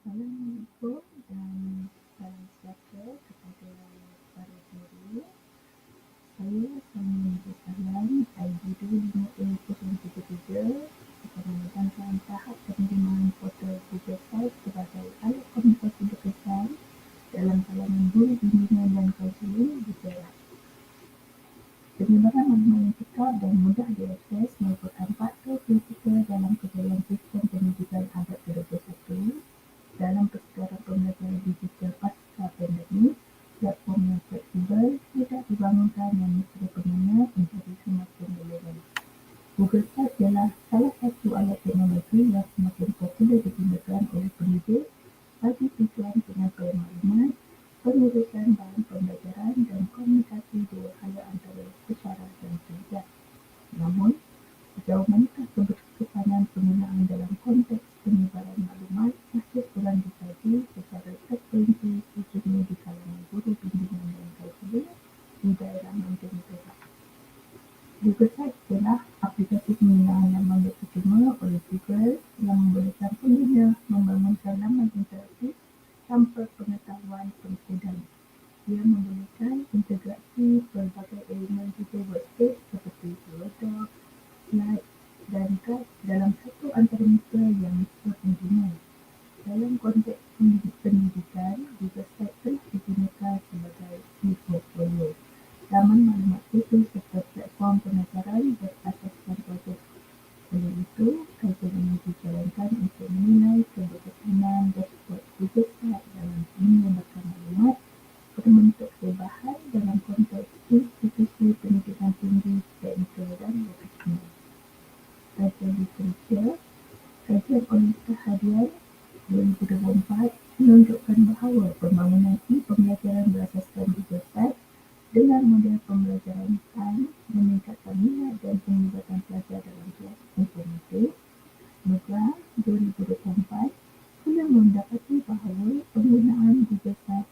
Assalamualaikum dan salam sejahtera kepada para guru. Saya Sami Sahlan, ID 25A033 akan memegang tahap penerimaan portal Google Site sebagai alat komunikasi berkesan dalam kalangan guru bimbingan dan kaunseling di Perak. Penyebaran maklumat yang cepat dan mudah diakses merupakan faktor kritikal dalam kejayaan sistem pendidikan abad ke-21. Dalam persekitaran pembelajaran digital pasca pandemik, platform yang fleksibel tidak dibangunkan yang mesra pengguna menjadi semakin relevan. Google Site ialah salah satu alat teknologi yang semakin popular digunakan oleh pendidik bagi tujuan penyampaian maklumat, pengurusan bahan pembelajaran dan komunikasi dua hala antara pesara dan pelajar. Namun, sejauh manakah keberkesanan penggunaan dalam konteks penyebaran maklumat masih kurang dikaji secara terperinci khususnya di kalangan guru bimbingan dan kaunseling di daerah Mancung Perak. Google Site adalah aplikasi penggunaan laman yang diterima oleh Google yang membolehkan pengguna membangunkan laman interaktif tanpa pengetahuan pengguna. Ia membolehkan integrasi pelbagai elemen Google Workspace seperti Word, slide dan guide dalam satu antarmuka yang mesra pengguna. Dalam konteks pendidikan, Google Site telah digunakan sebagai e-portfolio, laman maklumat khusus serta platform pengajaran berasaskan projek. Oleh itu, kajian ini dijalankan untuk menilai keberkesanan dashboard Google Site dalam menyebarkan maklumat berbentuk sebahan dalam konteks institusi pendidikan tinggi, teknikal dan vokasional. Kajian literatur, kajian oleh Kehadian 2024 menunjukkan bahawa pembangunan pembelajaran berasaskan Google Site dengan model pembelajaran sains meningkatkan minat dan penglibatan pelajar dalam kelas informatik. Nugra 2024 pula mendapati bahawa penggunaan Google Site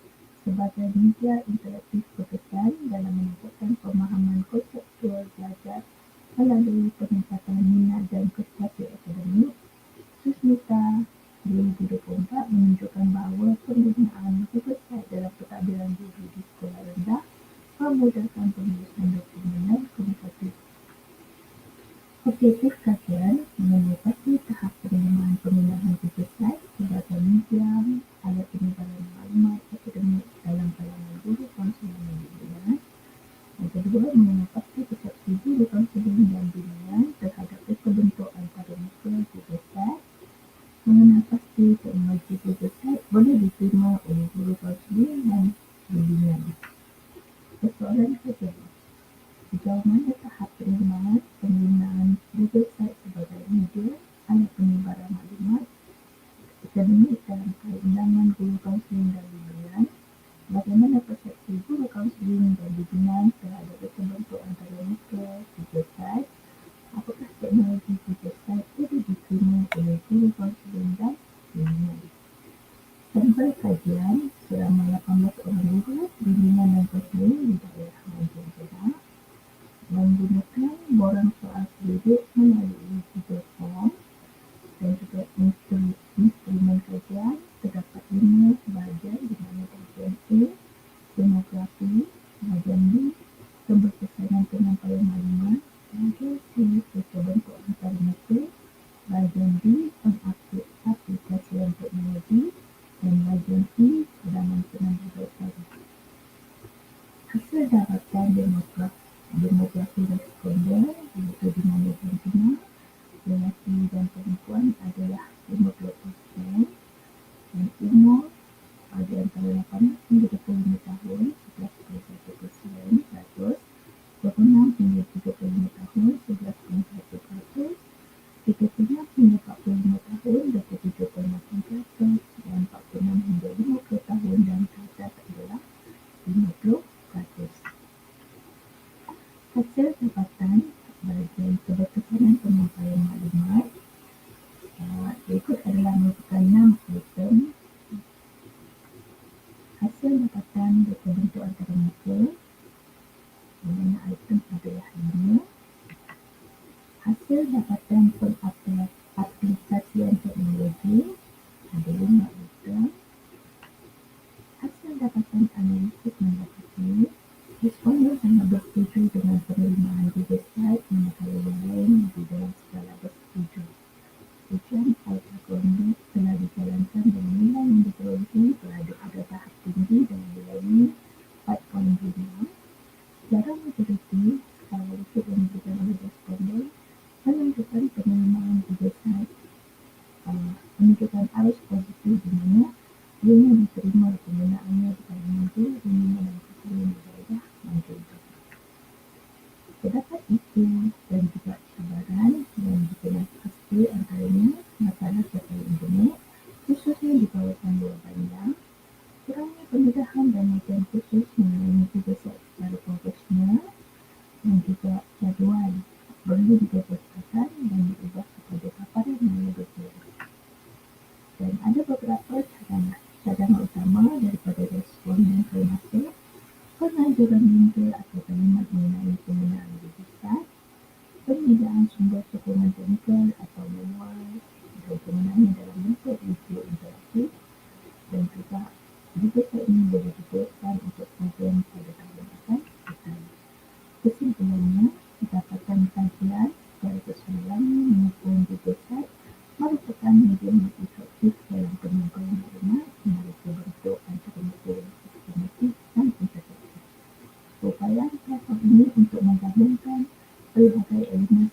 sebagai media interaktif berkesan dalam meningkatkan pemahaman konseptual belajar melalui peningkatan minat dan prestasi akademik. Susmita 2024 menunjukkan bahawa penggunaan Google Site dalam pentadbiran guru di sekolah rendah memudahkan penulisan dokumen dan komunikasi. Objektif kajian mengenai tahap penerimaan penggunaan Google Site sebagai medium alat penyebaran maklumat akademik dalam kalangan guru kaunseling dan bimbingan. Yang kedua, mengenai persepsi guru kaunseling dan bimbingan terhadap bentuk antara muka Google Site. Mengenai pasti teknologi Google Site boleh diterima oleh guru kaunseling dan bimbingan. Persoalan kajian. Sejauh mana tahap penerimaan penggunaan Google Site sebagai media alat penyebaran maklumat akademik dalam undangan guru kaunseling dan bimbingan? Bagaimana persepsi guru kaunseling dan bimbingan terhadap bentuk antara muka Google Site? Apakah teknologi Google Site boleh diterima oleh guru kaunseling dan bimbingan? Sampel kajian selama 18 orang guru bimbingan dan kaunseling di daerah Mancung Perak menggunakan borang soal kredit melalui Google Form dan juga instrumen kajian. Terdapat 5 bahagian di mana bahagian A, demografi, bahagian B, keberkesanan penyampaian maklumat, bahagian C, bentuk antarmuka, bahagian D, pengaplikasian teknologi dan bahagian E, pedaman penambah utara. Hasil dapatan demografi responden iaitu di mana bencana lelaki dan perempuan adalah 50% dan umur di antara 18 hingga 25 tahun 11.1%, 26 hingga 35 tahun 11.1%, 36 hingga 45 tahun 27.8%, dan 46 hingga 50 tahun dan ke atas adalah 50%. Hasil dapatan bahagian keberkesanan penyampaian maklumat berikut adalah merupakan 6 item. Hasil dapatan berbentuk antarmuka di mana item adalah 5. Hasil dapatan pengaplikasian teknologi ada 5 item. menunjukkan arus positif di mana ianya diterima penggunaannya di kalangan maju dunia dan keseluruhan daerah maju. Terdapat isu dan juga cabaran yang dikenal pasti antaranya masalah serta internet, khususnya di kawasan luar bandar, kurangnya pendedahan dan latihan khusus mengenai tugasan secara profesional dan juga jadual perlu disesuaikan dan diubah kepada paparan yang lebih jelas. Dan ada beberapa cadangan utama daripada responden termasuk pengajaran minta atau kalimat mengenai penggunaan digital, penyediaan sumber sokongan teknikal atau manual dan penggunaannya dalam bentuk video interaktif dan juga ini boleh digunakan untuk program pada tahun akan datang. Kesimpulannya, dapatkan kajian secara keseluruhan mengupun digital merupakan medium yang efektif dalam pengumpulan maklumat melalui bentuk antara metode sistematik dan interaktif. Upaya platform ini untuk menggabungkan pelbagai elemen